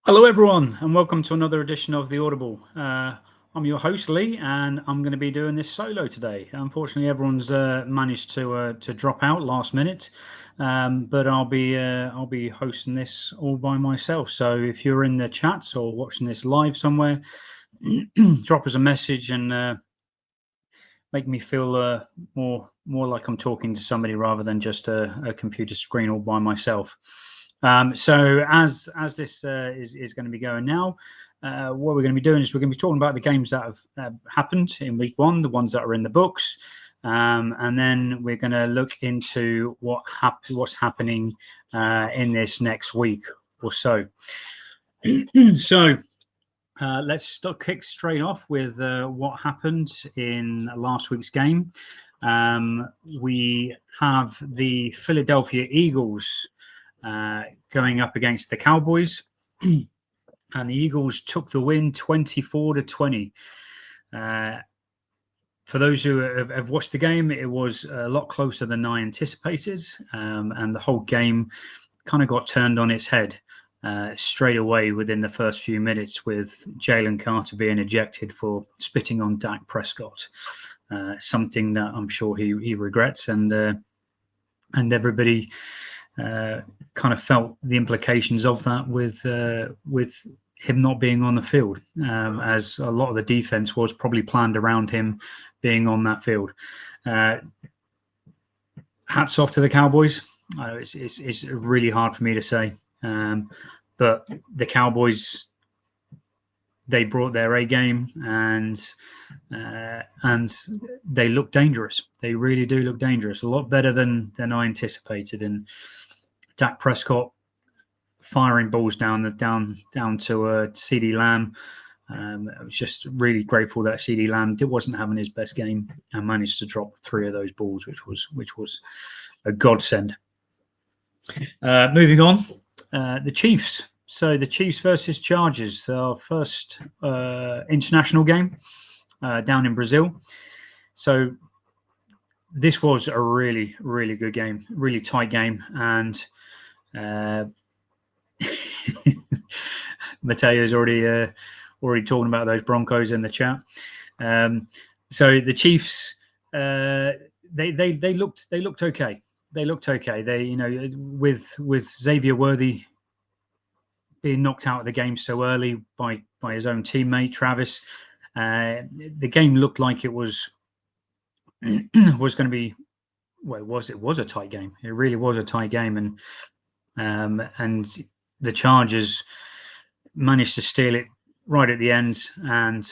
Hello, everyone, and welcome to another edition of the Audible. I'm your host, Lee, and I'm going to be doing this solo today. Unfortunately, everyone's managed to drop out last minute, but I'll be hosting this all by myself. So if you're in the chats or watching this live somewhere, drop us a message and make me feel more like I'm talking to somebody rather than just a computer screen all by myself. So as this is going to be going now, what we're going to be doing is we're going to be talking about the games that have happened in week one, the ones that are in the books, and then we're going to look into what's happening in this next week or so. So let's kick straight off with what happened in last week's game. We have the Philadelphia Eagles going up against the Cowboys, and the Eagles took the win 24-20. For those who have watched the game, it was a lot closer than I anticipated, and the whole game kind of got turned on its head straight away within the first few minutes, with Jalen Carter being ejected for spitting on Dak Prescott, something that I'm sure he regrets, and everybody kind of felt the implications of that with him not being on the field, as a lot of the defense was probably planned around him being on that field. Hats off to the Cowboys. It's really hard for me to say, but the Cowboys, they brought their A game, and they look dangerous. They really do look dangerous. A lot better than I anticipated. And Dak Prescott firing balls down to CeeDee Lamb. I was just really grateful that CeeDee Lamb wasn't having his best game and managed to drop 3 of those balls, which was a godsend. Moving on, the Chiefs. So the Chiefs versus Chargers, our first international game down in Brazil. So this was a really, really good game, really tight game. And Mateo's already talking about those Broncos in the chat. So the Chiefs, they looked okay. They looked okay. They, with Xavier Worthy being knocked out of the game so early by his own teammate Travis, the game looked like it was going to be. Well, it was a tight game. It really was a tight game, and the Chargers managed to steal it right at the end and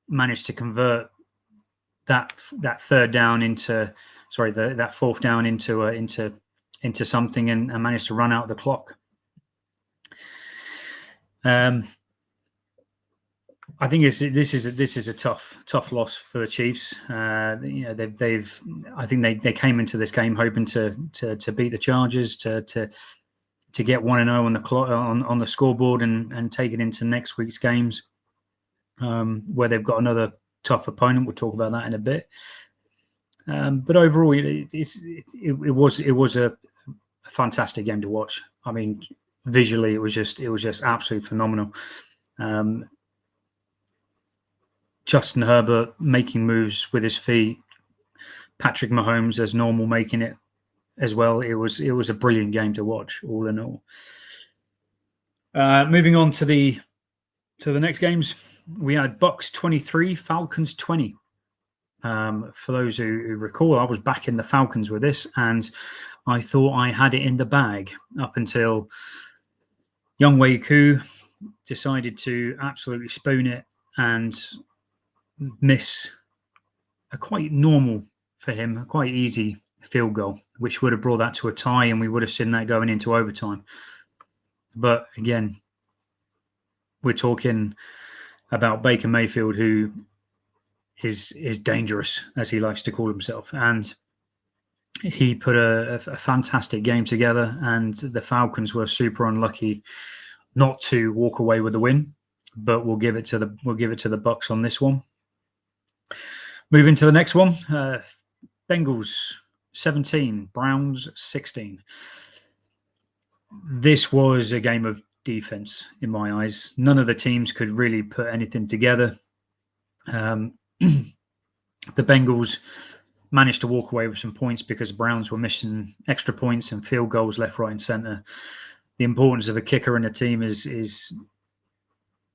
managed to convert that fourth down into something, and managed to run out the clock. I think this is a tough loss for the Chiefs. I think they came into this game hoping to beat the Chargers, to get 1-0 on the clock, on the scoreboard, and take it into next week's games, where they've got another tough opponent. We'll talk about that in a bit. But overall, it was a fantastic game to watch. I mean, visually, it was just absolutely phenomenal. Justin Herbert making moves with his feet, Patrick Mahomes as normal making it as well. It was a brilliant game to watch, all in all. Moving on to the next games, we had Bucks 23, Falcons 20. For those who recall, I was back in the Falcons with this, and I thought I had it in the bag up until Younghoe Koo decided to absolutely spoon it and miss a quite normal for him, a quite easy field goal, which would have brought that to a tie, and we would have seen that going into overtime. But again, we're talking about Baker Mayfield, who is dangerous, as he likes to call himself, and he put a fantastic game together, and the Falcons were super unlucky not to walk away with the win. But we'll give it to the Bucks on this one. Moving to the next one, Bengals 17, Browns 16. This was a game of defense in my eyes. None of the teams could really put anything together. The Bengals managed to walk away with some points because Browns were missing extra points and field goals left, right, and center. The importance of a kicker in a team is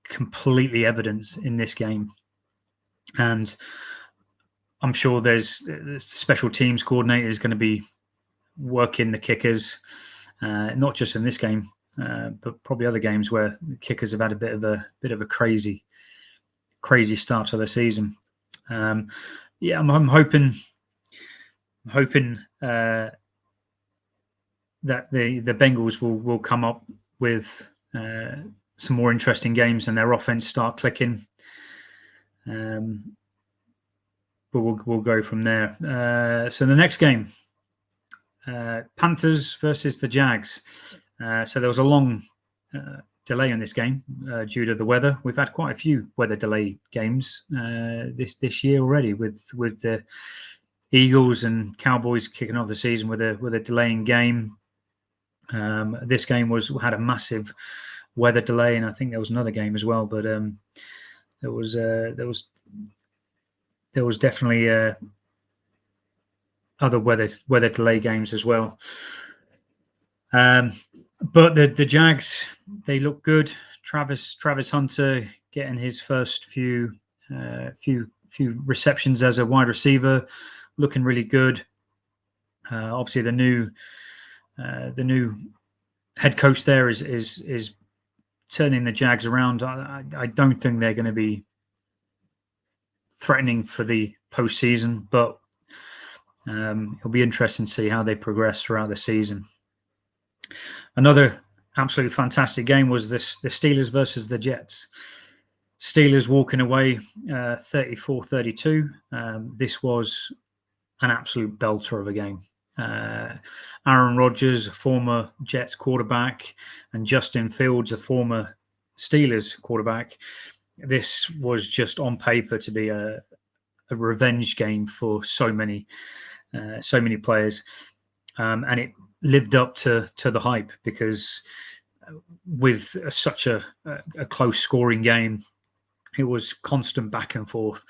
completely evident in this game. And I'm sure there's special teams coordinators going to be working the kickers, not just in this game, but probably other games where the kickers have had a bit of a crazy start to the season. I'm hoping that the Bengals will come up with some more interesting games and their offense start clicking. But we'll go from there. So the next game, Panthers versus the Jags. So there was a long delay in this game due to the weather. We've had quite a few weather delay games this year already, with the Eagles and Cowboys kicking off the season with a delaying game. This game had a massive weather delay, and I think there was another game as well. But there was definitely other weather delay games as well. But the Jags, they look good. Travis Hunter getting his first few receptions as a wide receiver, looking really good. Obviously, the new head coach there is turning the Jags around. I don't think they're going to be threatening for the postseason, but it'll be interesting to see how they progress throughout the season. Another absolutely fantastic game was the Steelers versus the Jets. Steelers walking away 34-32. This was an absolute belter of a game. Aaron Rodgers, a former Jets quarterback, and Justin Fields, a former Steelers quarterback. This was just on paper to be a revenge game for so many players, and it lived up to the hype, because with such a close scoring game, it was constant back and forth.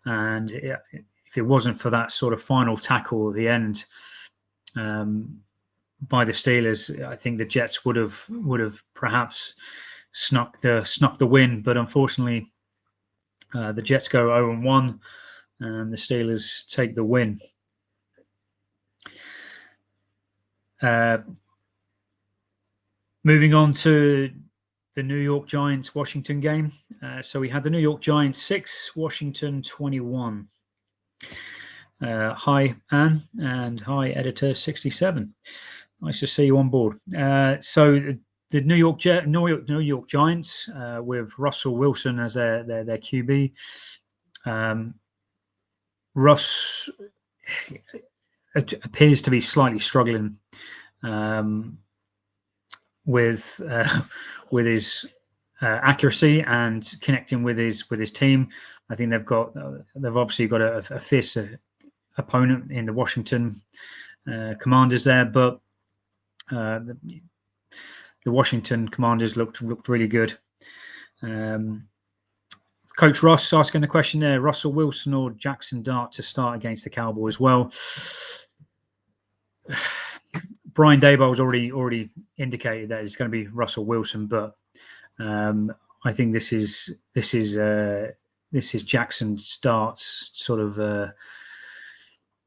And if it wasn't for that sort of final tackle at the end by the Steelers, I think the Jets would have perhaps snuck the win. But unfortunately, the Jets go 0-1, and the Steelers take the win. Moving on to the New York Giants Washington game. So we had the New York Giants 6, Washington 21. Hi, Anne, and hi, Editor 67. Nice to see you on board. So the New York Giants with Russell Wilson as their QB. Russ appears to be slightly struggling with his accuracy and connecting with his team. I think they've obviously got a fierce opponent in the Washington Commanders there, but the Washington Commanders looked really good. Coach Ross asking the question there: Russell Wilson or Jackson Dart to start against the Cowboys? Well, Brian Daboll's already indicated that it's going to be Russell Wilson, but I think this is Jackson Dart's sort of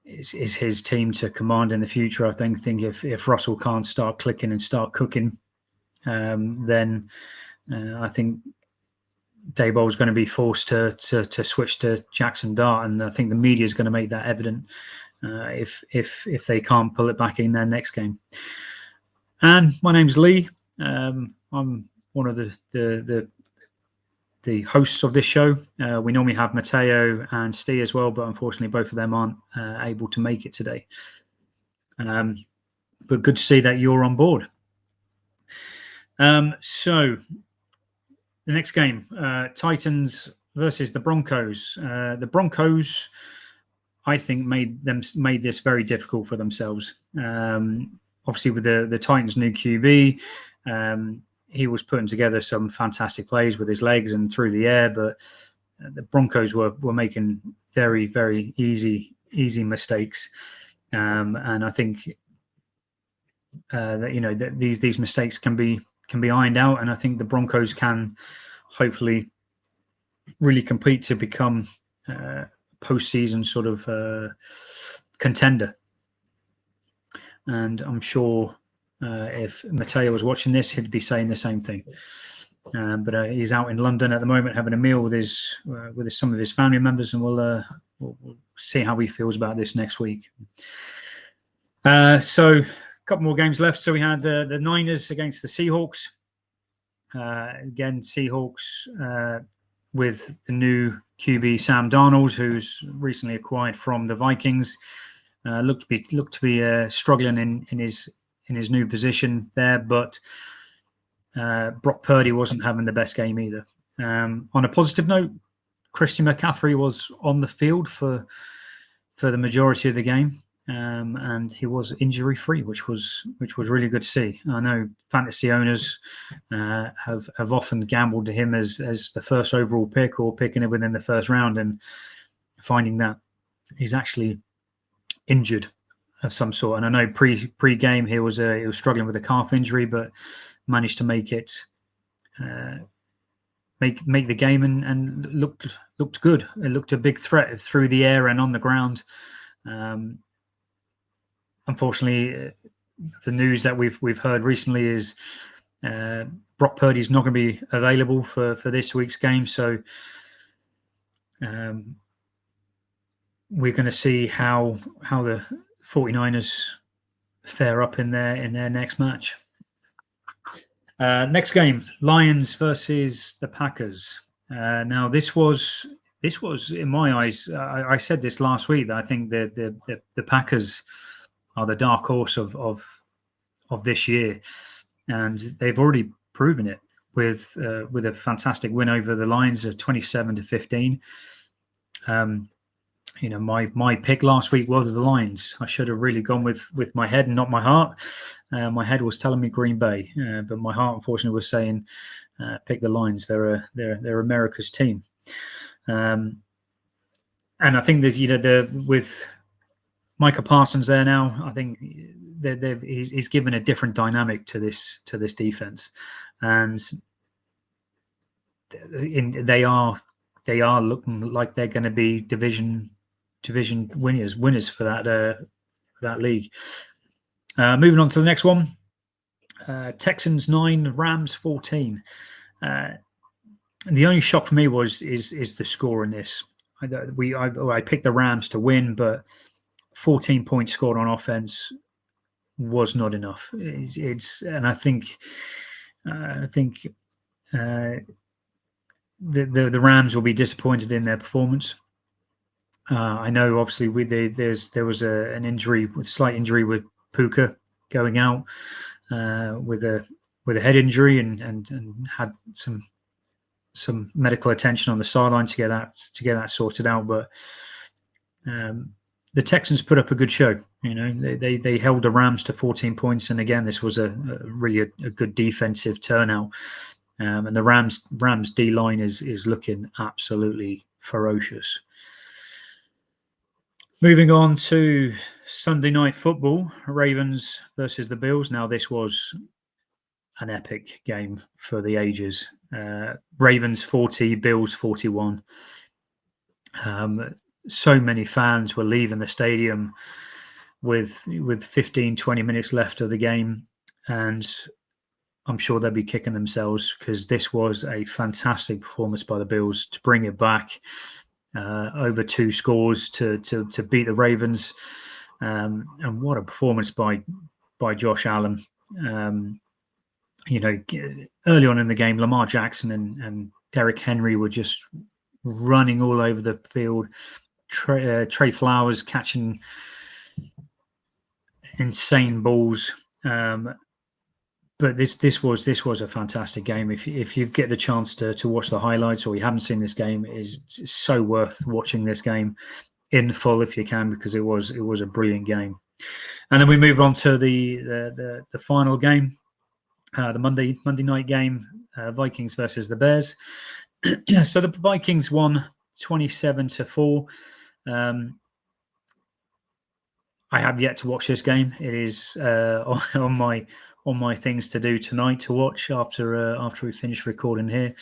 is his team to command in the future. I think if Russell can't start clicking and start cooking, then I think Daboll is going to be forced to switch to Jackson Dart, and I think the media is going to make that evident if they can't pull it back in their next game. And my name's Lee. I'm one of the hosts of this show. We normally have Matteo and Steve as well, but unfortunately both of them aren't able to make it today. But good to see that you're on board. So the next game, Titans versus the Broncos. The Broncos, I think, made this very difficult for themselves. Obviously, with the Titans' new QB, he was putting together some fantastic plays with his legs and through the air, but the Broncos were making very, very easy mistakes, and I think that that these mistakes can be ironed out, and I think the Broncos can hopefully really compete to become postseason sort of contender. And I'm sure if Matteo was watching this, he'd be saying the same thing. But he's out in London at the moment having a meal with some of his family members, and we'll see how he feels about this next week. So a couple more games left. So we had the Niners against the Seahawks. Again, Seahawks with the new QB Sam Darnold, who's recently acquired from the Vikings, looked to be struggling in his new position there, but Brock Purdy wasn't having the best game either. On a positive note, Christian McCaffrey was on the field for the majority of the game, and he was injury free, which was really good to see. I know fantasy owners have often gambled to him as the first overall pick or picking it within the first round, and finding that he's actually injured of some sort. And I know pre-game he was struggling with a calf injury, but managed to make it make the game and looked good. It looked a big threat through the air and on the ground. Unfortunately, the news that we've heard recently is Brock Purdy's not going to be available for this week's game, so we're going to see how the 49ers fare up in their next match. Next game, Lions versus the Packers. Now this was in my eyes. I said this last week that I think the Packers are the dark horse of this year, and they've already proven it with a fantastic win over the Lions of 27-15. My pick last week was the Lions. I should have really gone with my head and not my heart. My head was telling me Green Bay, but my heart, unfortunately, was saying pick the Lions. They're America's team, and I think that with Micah Parsons there now, I think he's given a different dynamic to this defense, and they are looking like they're going to be division winners for that league. Moving on to the next one, Texans 9, Rams 14. The only shock for me is the score in this. I picked the Rams to win, but 14 points scored on offense was not enough. And I think the Rams will be disappointed in their performance. I know, obviously, there was a slight injury with Puka going out with a head injury and had some medical attention on the sideline to get that sorted out. But the Texans put up a good show. They held the Rams to 14 points, and again, this was a really good defensive turnout. And the Rams D line is looking absolutely ferocious. Moving on to Sunday Night Football, Ravens versus the Bills. Now, this was an epic game for the ages. Ravens 40, Bills 41. So many fans were leaving the stadium with 15, 20 minutes left of the game, and I'm sure they'll be kicking themselves because this was a fantastic performance by the Bills to bring it back. Over 2 scores to beat the Ravens, and what a performance by Josh Allen. Early on in the game, Lamar Jackson and Derrick Henry were just running all over the field. Trey Flowers catching insane balls. But this was a fantastic game. If you get the chance to watch the highlights, or you haven't seen this game, it's so worth watching this game in full if you can, because it was a brilliant game. And then we move on to the final game, the Monday night game, Vikings versus the Bears. So the Vikings won 27-4. I have yet to watch this game. It is on my things to do tonight to watch after we finish recording here,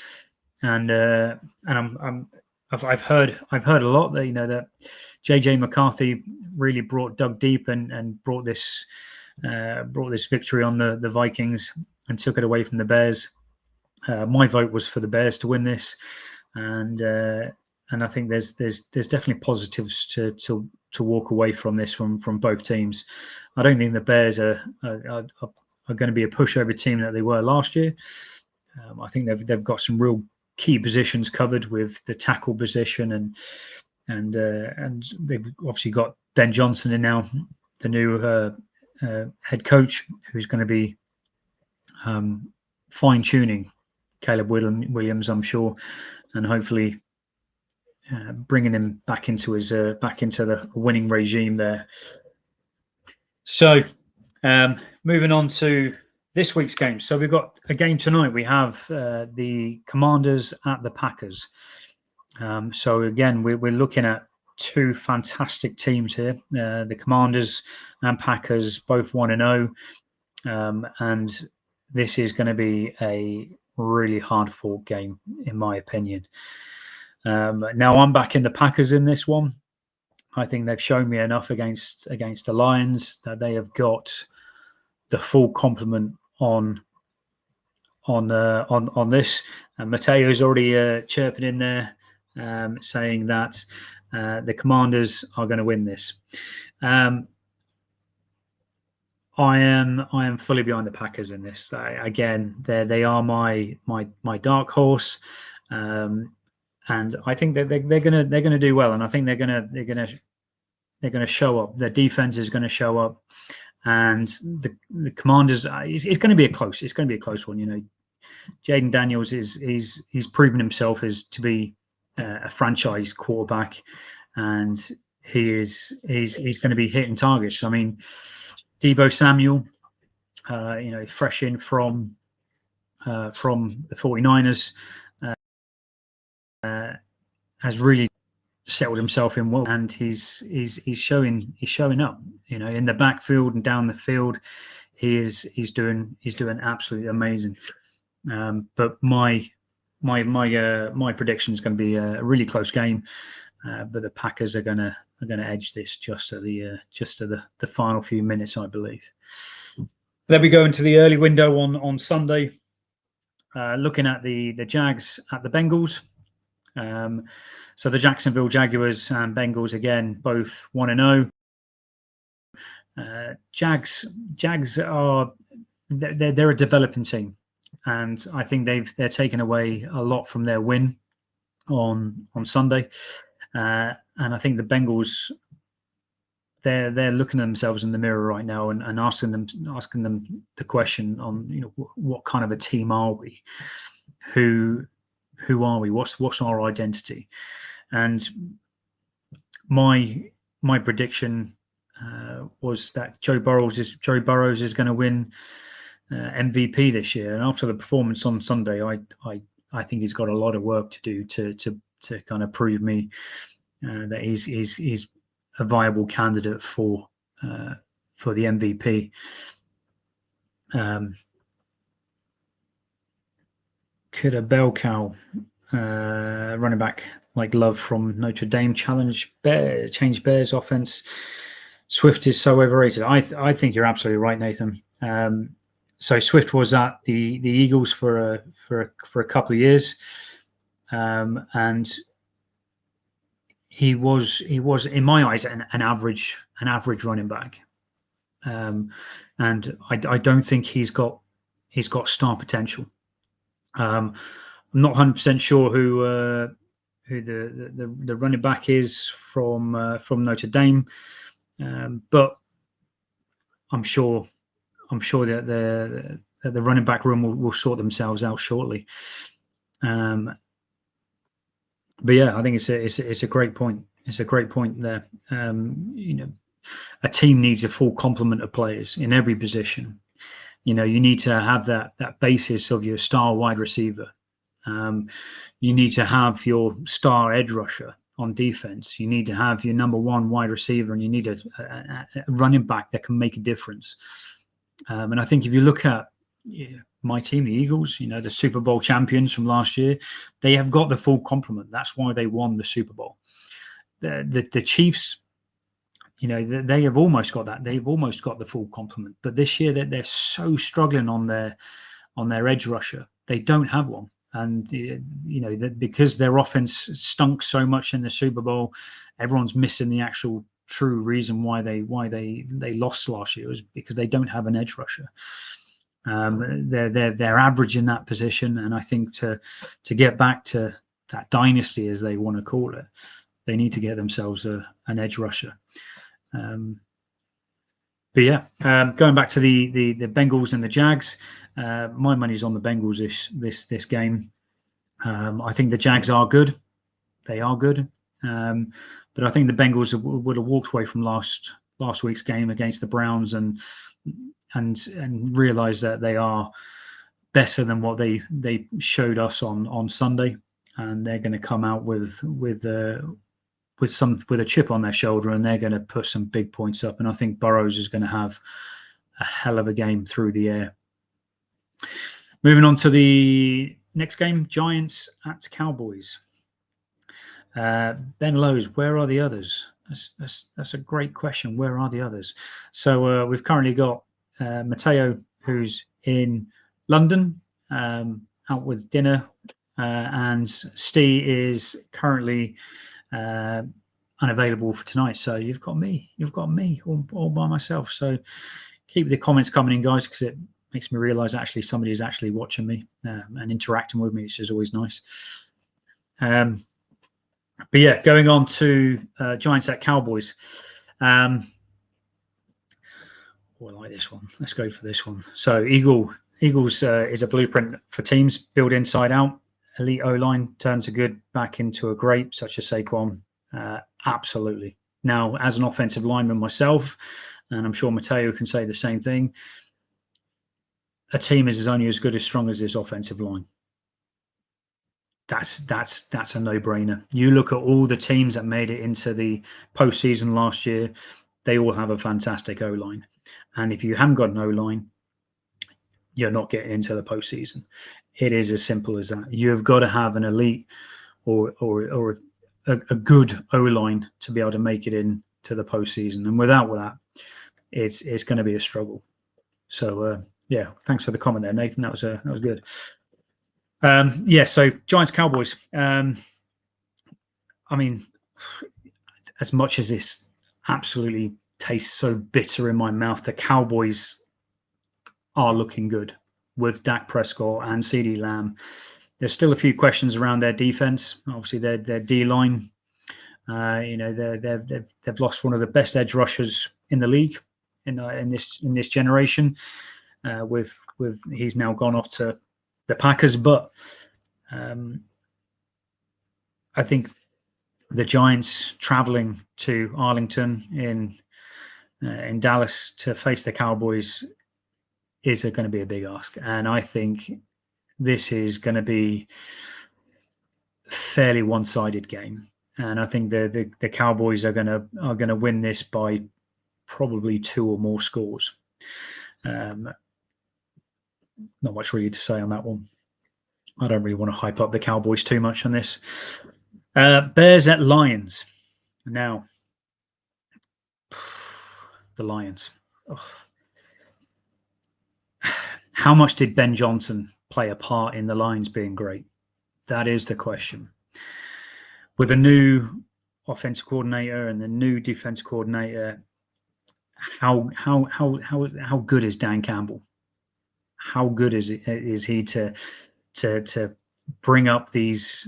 and I've heard a lot that that JJ McCarthy really dug deep and brought this victory on the Vikings and took it away from the Bears. My vote was for the Bears to win this, and I think there's definitely positives to walk away from this from both teams. I don't think the Bears are going to be a pushover team that they were last year. I think they've got some real key positions covered with the tackle position, and they've obviously got Ben Johnson in now, the new head coach, who's going to be fine tuning Caleb Williams, I'm sure, and hopefully bringing him back into the winning regime there. So, moving on to this week's game. So we've got a game tonight. We have the Commanders at the Packers. So again, we're looking at two fantastic teams here. The Commanders and Packers both 1-0, and this is going to be a really hard-fought game, in my opinion. Now I'm backing the Packers in this one. I think they've shown me enough against the Lions that they have got the full complement on this. And Mateo's already chirping in there, saying that the Commanders are going to win this. I am fully behind the Packers in this. Again, they are my dark horse, and I think that they're gonna do well. And I think they're gonna show up. Their defense is going to show up, and the Commanders. It's going to be a close. It's going to be a close one. Jaden Daniels he's proven himself as to be a franchise quarterback, and he's going to be hitting targets. I mean, Deebo Samuel, fresh in from the 49ers, has really settled himself in well, and he's showing up. In the backfield and down the field, he's doing absolutely amazing. But my prediction is going to be a really close game. But the Packers are going to edge this just to the final few minutes, I believe. Then we go into the early window on Sunday, looking at the Jags at the Bengals. So the Jacksonville Jaguars and Bengals again, both 1-0. Jags are they're a developing team, and I think they're taken away a lot from their win on Sunday. And I think the Bengals, they're looking at themselves in the mirror right now and asking them the question on what kind of a team are we? Who are we? What's our identity? And my prediction was that Joe Burrows is going to win MVP this year. And after the performance on Sunday, I think he's got a lot of work to do to kind of prove me that he's a viable candidate for the MVP. Could a bell cow running back like Love from Notre Dame change Bears offense? Swift is so overrated. I think you're absolutely right, Nathan. So Swift was at the Eagles for a couple of years, and he was in my eyes an average running back, and I don't think he's got star potential. I'm not 100% sure who the running back is from Notre Dame, but I'm sure that the running back room will sort themselves out shortly. But yeah, I think it's a great point. It's a great point there. A team needs a full complement of players in every position, You need to have that basis of your star wide receiver. You need to have your star edge rusher on defense. You need to have your number one wide receiver, and you need a running back that can make a difference. And I think if you look at my team, the Eagles, the Super Bowl champions from last year, they have got the full complement. That's why they won the Super Bowl. The Chiefs, they have almost got that. They've almost got the full complement. But this year, they're so struggling on their edge rusher. They don't have one. And because their offense stunk so much in the Super Bowl, everyone's missing the actual true reason why they lost last year, was because they don't have an edge rusher. They're average in that position, and I think to get back to that dynasty, as they want to call it, they need to get themselves an edge rusher. But yeah, going back to the Bengals and the Jags, my money's on the Bengals this game. I think the Jags are good; they are good, but I think the Bengals would have walked away from last week's game against the Browns and realised that they are better than what they showed us on Sunday, and they're going to come out with a chip on their shoulder, and they're going to put some big points up. And I think Burrows is going to have a hell of a game through the air. Moving on to the next game, Giants at Cowboys. Ben Lowe's, where are the others? That's a great question. Where are the others? So we've currently got Matteo, who's in London, out with dinner, and Steve is currently unavailable for tonight. So you've got me all by myself. So keep the comments coming in, guys, because it makes me realize actually somebody is actually watching me and interacting with me, which is always nice. But yeah, going on to Giants at Cowboys. I like this one. Let's go for this one. So Eagles is a blueprint for teams built inside out. Elite O-line turns a good back into a great, such as Saquon. Absolutely. Now, as an offensive lineman myself, and I'm sure Matteo can say the same thing, a team is only as good as strong as its offensive line. That's a no-brainer. You look at all the teams that made it into the postseason last year, they all have a fantastic O-line. And if you haven't got an O-line, you're not getting into the postseason. It is as simple as that. You have got to have an elite or a good O-line to be able to make it into the postseason. And without that, it's going to be a struggle. So yeah, thanks for the comment there, Nathan. That was good. So Giants Cowboys. I mean, as much as this absolutely tastes so bitter in my mouth, the Cowboys are looking good with Dak Prescott and CeeDee Lamb. There's still a few questions around their defense. Obviously, their D-line. They've lost one of the best edge rushers in the league in this generation. With he's now gone off to the Packers, but I think the Giants traveling to Arlington in Dallas to face the Cowboys is going to be a big ask, and I think this is going to be a fairly one-sided game. And I think the Cowboys are going to win this by probably 2 or more scores. Not much really to say on that one. I don't really want to hype up the Cowboys too much on this. Bears at Lions. Now, the Lions. Oh. How much did Ben Johnson play a part in the Lions being great? That is the question. With a new offensive coordinator and the new defense coordinator, how good is Dan Campbell? How good is he to bring up these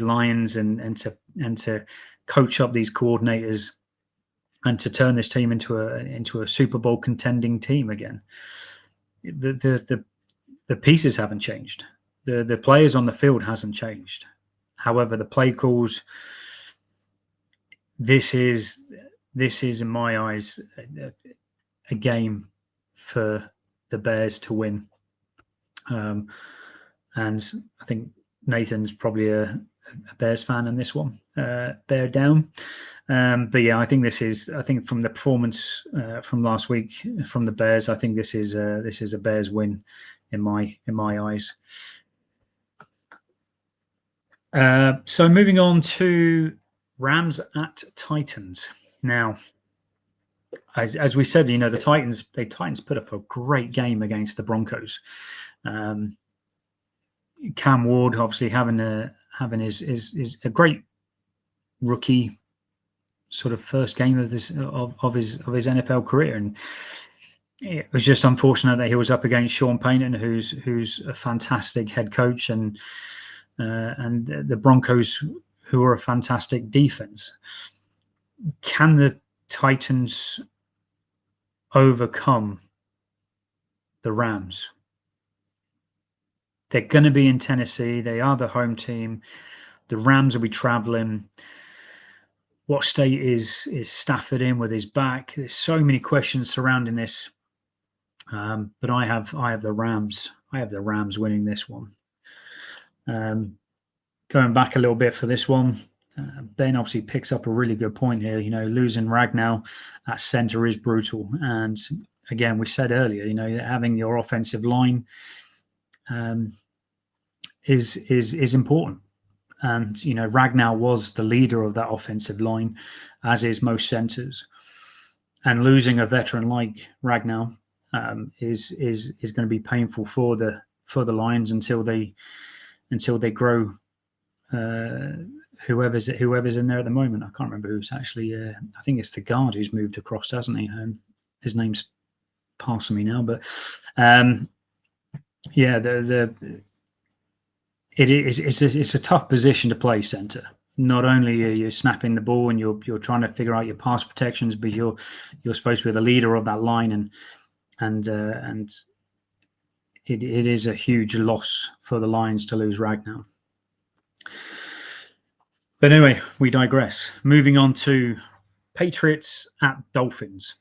Lions and to coach up these coordinators and to turn this team into a Super Bowl contending team again? The pieces haven't changed. The players on the field hasn't changed. However, the play calls. This is in my eyes a game for the Bears to win. And I think Nathan's probably a Bears fan in this one. Bear down. But yeah, I think from the performance from last week from the Bears, I think this is a Bears win in my eyes. So moving on to Rams at Titans. Now, as we said, the Titans put up a great game against the Broncos. Cam Ward obviously having his a great rookie sort of first game of his NFL career, and it was just unfortunate that he was up against Sean Payton, who's a fantastic head coach, and the Broncos, who are a fantastic defense. Can the Titans overcome the Rams? They're going to be in Tennessee. They are the home team. The Rams will be traveling. What state is Stafford in with his back? There's so many questions surrounding this. But I have the Rams. I have the Rams winning this one. Going back a little bit for this one, Ben obviously picks up a really good point here. Losing Ragnow at center is brutal. And again, we said earlier, having your offensive line is important. And Ragnow was the leader of that offensive line, as is most centers. And losing a veteran like Ragnow is going to be painful for the Lions until they grow. Whoever's in there at the moment, I can't remember who's actually. I think it's the guard who's moved across, hasn't he? His name's passing me now, but yeah, it's a tough position to play center. Not only are you snapping the ball and you're trying to figure out your pass protections, but you're supposed to be the leader of that line, and it is a huge loss for the Lions to lose Ragnow. But anyway, we digress. Moving on to Patriots at Dolphins.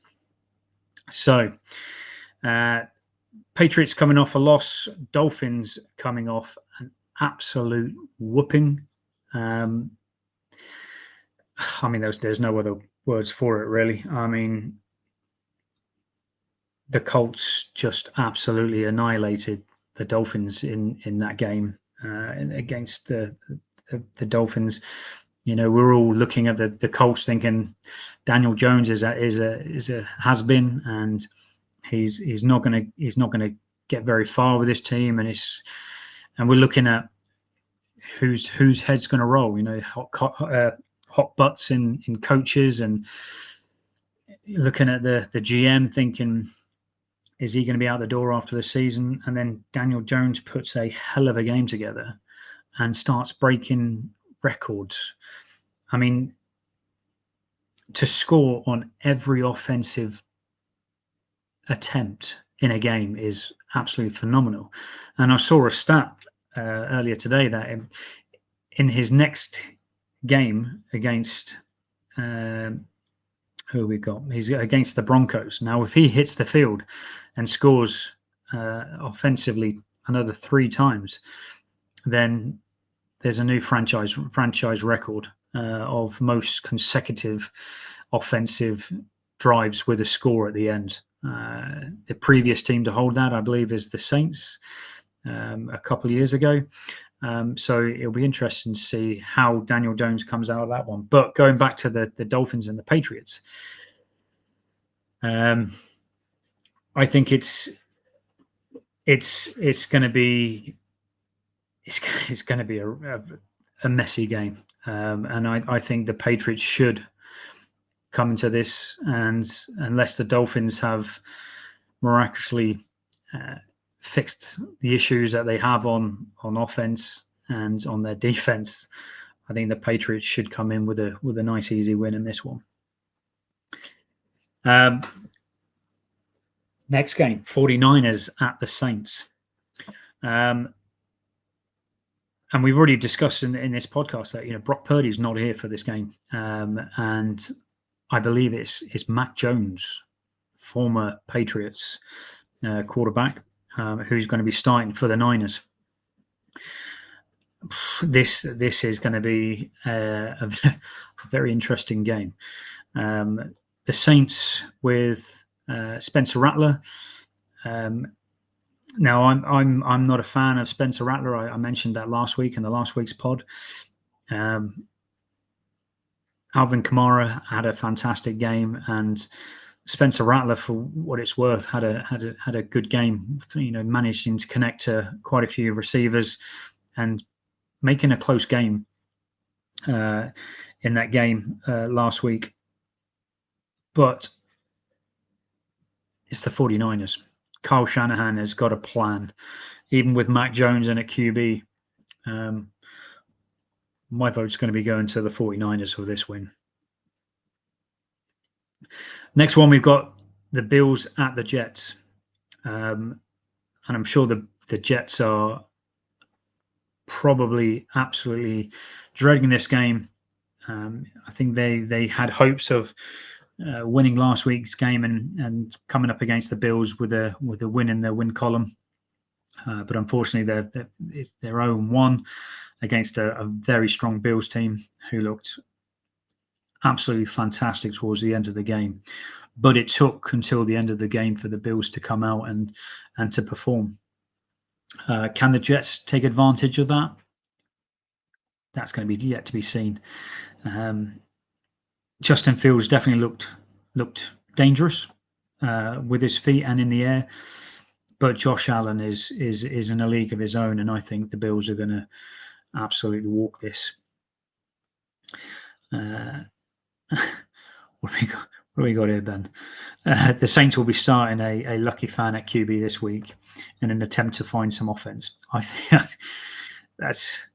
So, Patriots coming off a loss, Dolphins coming off an absolute whooping. I mean, there's no other words for it, really. I mean, the Colts just absolutely annihilated the Dolphins in that game against the Dolphins. We're all looking at the Colts thinking Daniel Jones is a has been, and he's not gonna get very far with this team, and we're looking at whose head's going to roll. Hot butts in coaches, and looking at the GM thinking, is he going to be out the door after the season? And then Daniel Jones puts a hell of a game together and starts breaking records. I mean, to score on every offensive attempt in a game is absolutely phenomenal. And I saw a stat earlier today that in his next game against who we got, he's against the Broncos. Now, if he hits the field and scores offensively another 3 times, then there's a new franchise record of most consecutive offensive drives with a score at the end. The previous team to hold that, I believe, is the Saints a couple of years ago. So it'll be interesting to see how Daniel Jones comes out of that one. But going back to the Dolphins and the Patriots, I think it's going to be a messy game, and I think the Patriots should come into this, and unless the Dolphins have miraculously fixed the issues that they have on offense and on their defense, I think the Patriots should come in with a nice easy win in this one. Next game, 49ers at the Saints. And we've already discussed in this podcast that Brock Purdy's not here for this game, and I believe it's Mac Jones, former Patriots, quarterback, who's going to be starting for the Niners. This is going to be a very interesting game. The Saints with Spencer Rattler. Now, I'm not a fan of Spencer Rattler. I mentioned that last week in the last week's pod. Alvin Kamara had a fantastic game, and Spencer Rattler, for what it's worth, had a good game. Managing to connect to quite a few receivers and making a close game in that game last week. But it's the 49ers. Kyle Shanahan has got a plan, even with Mac Jones in at QB. My vote's going to be going to the 49ers for this win. Next one, we've got the Bills at the Jets. And I'm sure the Jets are probably absolutely dreading this game. I think they had hopes of winning last week's game and coming up against the Bills with a win in their win column. But unfortunately, they're 0-1 against a very strong Bills team who looked absolutely fantastic towards the end of the game. But it took until the end of the game for the Bills to come out and to perform. Can the Jets take advantage of that? That's going to be yet to be seen. Justin Fields definitely looked dangerous with his feet and in the air, but Josh Allen is in a league of his own, and I think the Bills are going to absolutely walk this. What do we got here, Ben? The Saints will be starting a Lucky Fan at QB this week in an attempt to find some offense. I think that's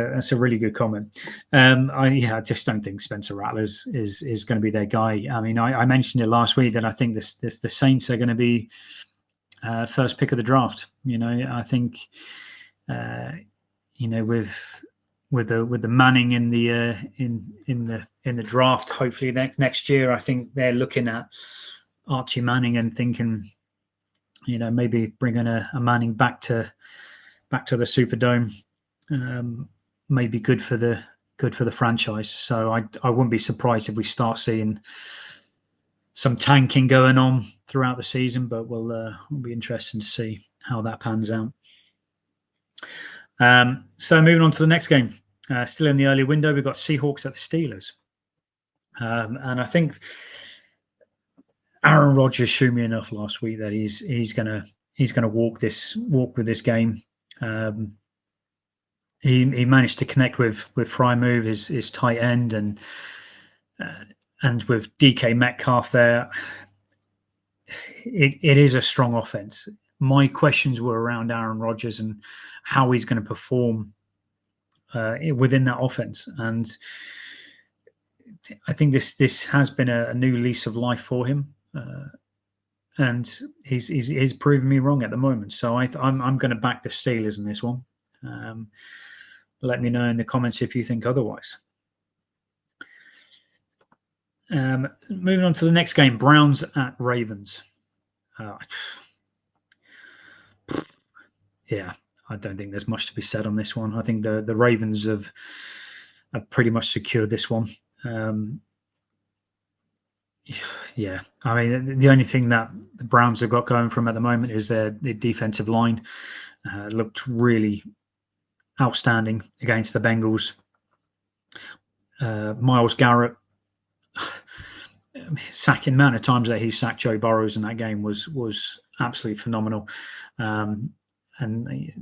a really good comment. I just don't think Spencer Rattler is going to be their guy. I mean, I mentioned it last week that I think the Saints are going to be first pick of the draft. I think with the Manning in the draft, hopefully next year, I think they're looking at Archie Manning and thinking, maybe bringing a Manning back to the Superdome may be good for the franchise. So I wouldn't be surprised if we start seeing some tanking going on throughout the season, but we'll be interested to see how that pans out. So moving on to the next game, still in the early window, we've got Seahawks at the Steelers, and I think Aaron Rodgers showed me enough last week that he's gonna walk with this game. He managed to connect with Frymouth, his tight end, and with DK Metcalf there. It is a strong offense. My questions were around Aaron Rodgers and how he's going to perform within that offense. And I think this has been a new lease of life for him. And he's proven me wrong at the moment. So I'm going to back the Steelers in this one. Let me know in the comments if you think otherwise. Moving on to the next game, Browns at Ravens. Yeah, I don't think there's much to be said on this one. I think the Ravens have pretty much secured this one. Yeah, I mean, the only thing that the Browns have got going for them at the moment is their defensive line. Looked really outstanding against the Bengals. Myles Garrett, sacking amount of times that he sacked Joe Burrows in that game was absolutely phenomenal. And I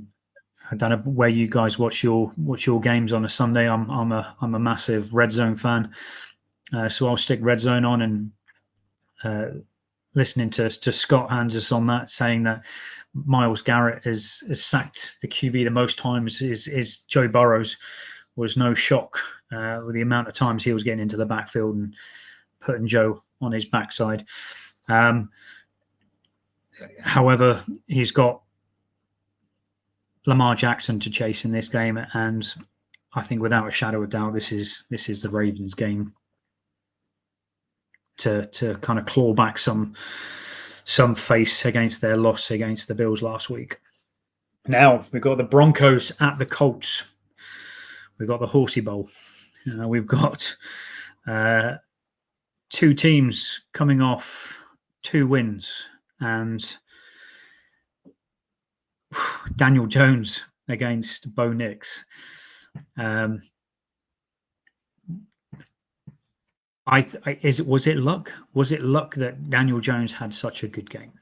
don't know where you guys watch your games on a Sunday. I'm a massive Red Zone fan, so I'll stick Red Zone on and listening to Scott Hansis on that, saying that Myles Garrett has sacked the QB the most times is Joe Burrows, was no shock with the amount of times he was getting into the backfield and putting Joe on his backside. However, he's got Lamar Jackson to chase in this game, and I think without a shadow of doubt, this is the Ravens game to kind of claw back some some face against their loss against the Bills last week. Now we've got the Broncos at the Colts. We've got the Horsey Bowl. We've got two teams coming off 2 wins, and Daniel Jones against Bo Nix. Was it luck? Was it luck that Daniel Jones had such a good game?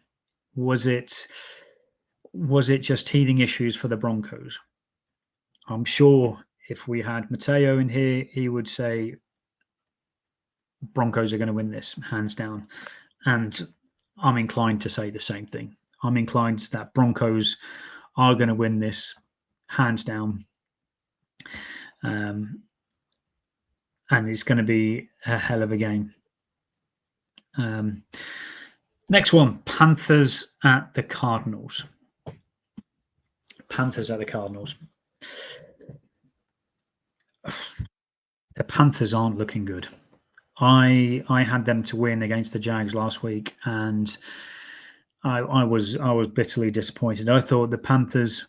Was it just teething issues for the Broncos? I'm sure if we had Mateo in here, he would say Broncos are going to win this hands down, and I'm inclined to say the same thing. I'm inclined that Broncos are going to win this hands down, and it's going to be a hell of a game. Next one, Panthers at the Cardinals. Panthers at the Cardinals. The Panthers aren't looking good. I had them to win against the Jags last week, and I was bitterly disappointed. I thought the Panthers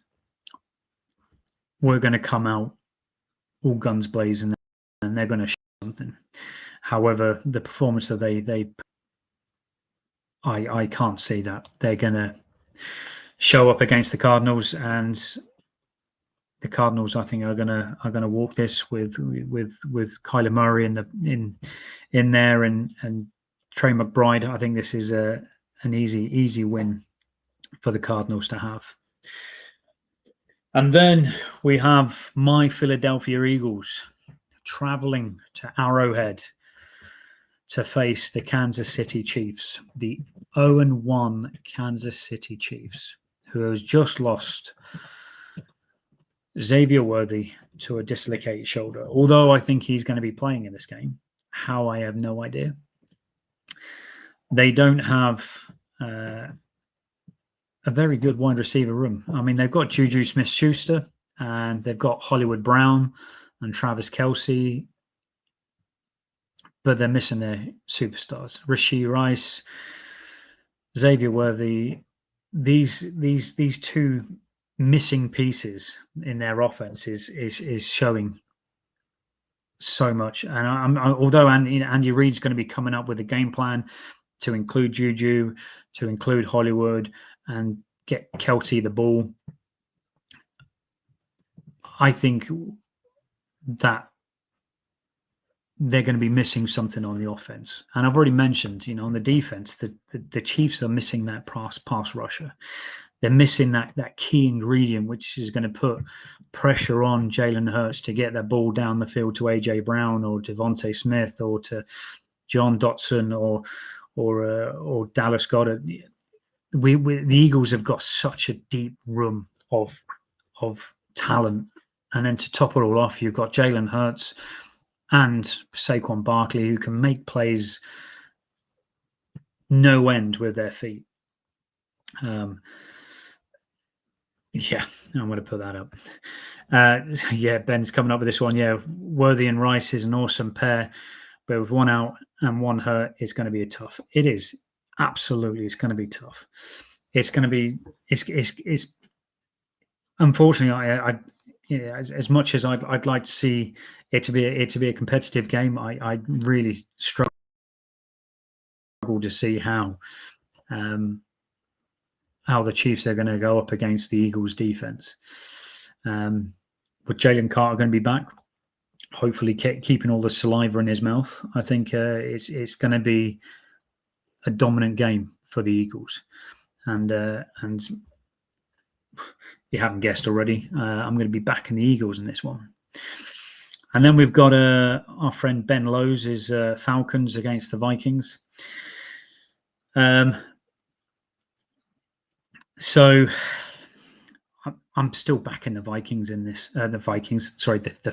were going to come out all guns blazing, and they're going to show something. However, the performance that I can't see that they're going to show up against the Cardinals, and the Cardinals, I think, are gonna walk this with Kyler Murray in there and Trey McBride. I think this is an easy win for the Cardinals to have. And then we have my Philadelphia Eagles traveling to Arrowhead to face the Kansas City Chiefs, the 0-1 Kansas City Chiefs, who has just lost Xavier Worthy to a dislocated shoulder. Although I think he's going to be playing in this game. How, I have no idea. They don't have a very good wide receiver room. I mean, they've got Juju Smith-Schuster, and they've got Hollywood Brown and Travis Kelce, but they're missing their superstars. Rashee Rice, Xavier Worthy. These two missing pieces in their offense is showing so much. And although Andy Reid's going to be coming up with a game plan to include Juju, to include Hollywood, and get Kelce the ball, I think that they're going to be missing something on the offense. And I've already mentioned, on the defense, the Chiefs are missing that pass rusher. They're missing that key ingredient, which is going to put pressure on Jalen Hurts to get that ball down the field to A.J. Brown or Devontae Smith or to John Dotson or Dallas Goedert. The Eagles have got such a deep room of talent. And then to top it all off, you've got Jalen Hurts and Saquon Barkley, who can make plays no end with their feet. Yeah, I'm going to put that up. Ben's coming up with this one. Yeah, Worthy and Rice is an awesome pair, but with one out and one hurt, it's going to be tough. It is. Absolutely, it's going to be tough. It's going to be. It's unfortunately, as much as I'd like to see it to be a competitive game, I really struggle to see how the Chiefs are going to go up against the Eagles defense. With Jalen Carter going to be back, hopefully keeping all the saliva in his mouth, I think it's going to be a dominant game for the Eagles. And you haven't guessed already, I'm going to be backing the Eagles in this one. And then we've got our friend Ben Lowe's Falcons against the Vikings. So I'm still backing the Vikings in this. The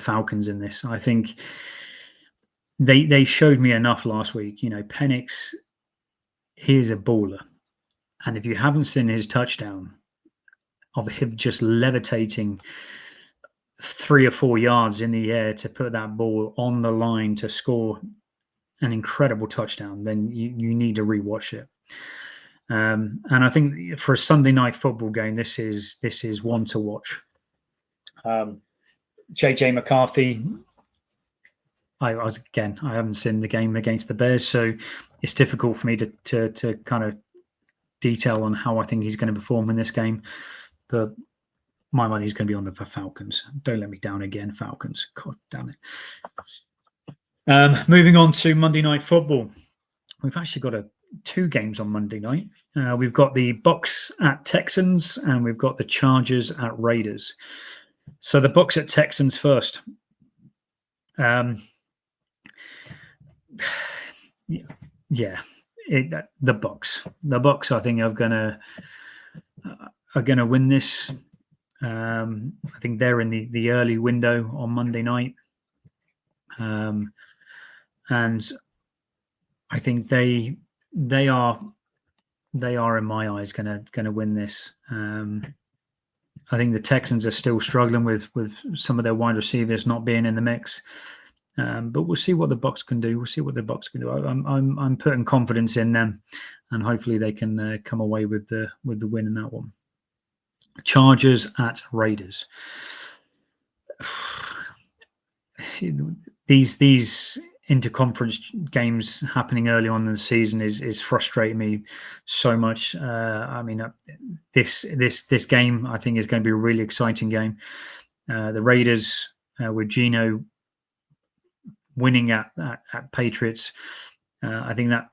Falcons in this. I think they showed me enough last week. Penix, he is a baller, and if you haven't seen his touchdown of him just levitating 3 or 4 yards in the air to put that ball on the line to score an incredible touchdown, then you need to rewatch it. And I think for a Sunday night football game, this is one to watch. JJ McCarthy, I haven't seen the game against the Bears, so it's difficult for me to kind of detail on how I think he's going to perform in this game. But my money is going to be on the Falcons. Don't let me down again, Falcons. God damn it. Moving on to Monday Night Football. We've actually got two games on Monday night. We've got the Bucs at Texans, and we've got the Chargers at Raiders. So the Bucs at Texans first. The Bucs. The Bucs, I think, are gonna win this. I think they're in the early window on Monday night, and I think they are in my eyes gonna win this. I think the Texans are still struggling with some of their wide receivers not being in the mix, but we'll see what the Bucs can do. We'll see what the Bucs can do. I'm putting confidence in them, and hopefully they can come away with the win in that one. Chargers at Raiders. These interconference games happening early on in the season is frustrating me so much. I mean, this game I think is going to be a really exciting game. The Raiders with Geno winning at Patriots, I think that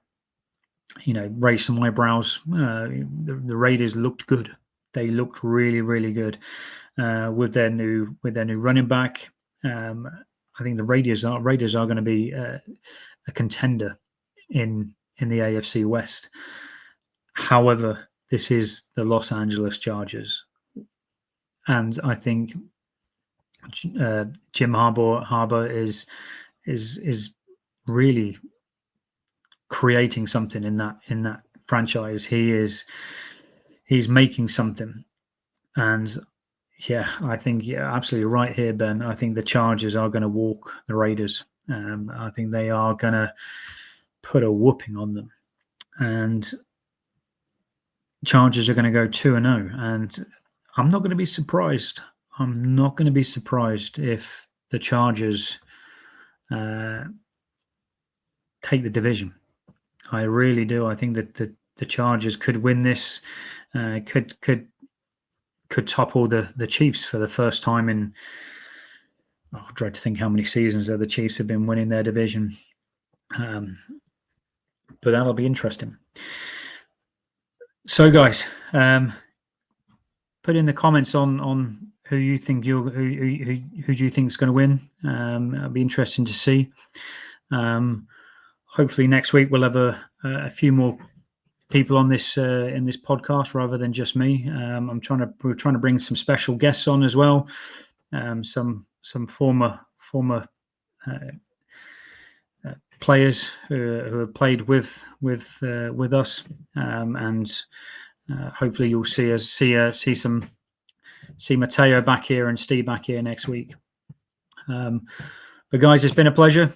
raised some eyebrows. The Raiders looked good. They looked really, really good with their new running back. I think the Raiders are going to be a contender in the AFC West. However, this is the Los Angeles Chargers, and I think Jim Harbaugh is really creating something in that franchise. He's making something, and yeah, I think absolutely right here, Ben. I think the Chargers are going to walk the Raiders. I think they are going to put a whooping on them, and Chargers are going to go 2-0. And I'm not going to be surprised. I'm not going to be surprised if the Chargers take the division. I really do. I think that the Chargers could win this. Could topple the Chiefs for the first time in, I dread to think how many seasons that the Chiefs have been winning their division. But that'll be interesting. So, guys, put in the comments on who you think who do you think is going to win. It'll be interesting to see. Hopefully next week we'll have a few more people on this in this podcast rather than just me. We're trying to bring some special guests on as well. Some former players who have played with us, and hopefully you'll see Matteo back here and Steve back here next week. But guys, it's been a pleasure.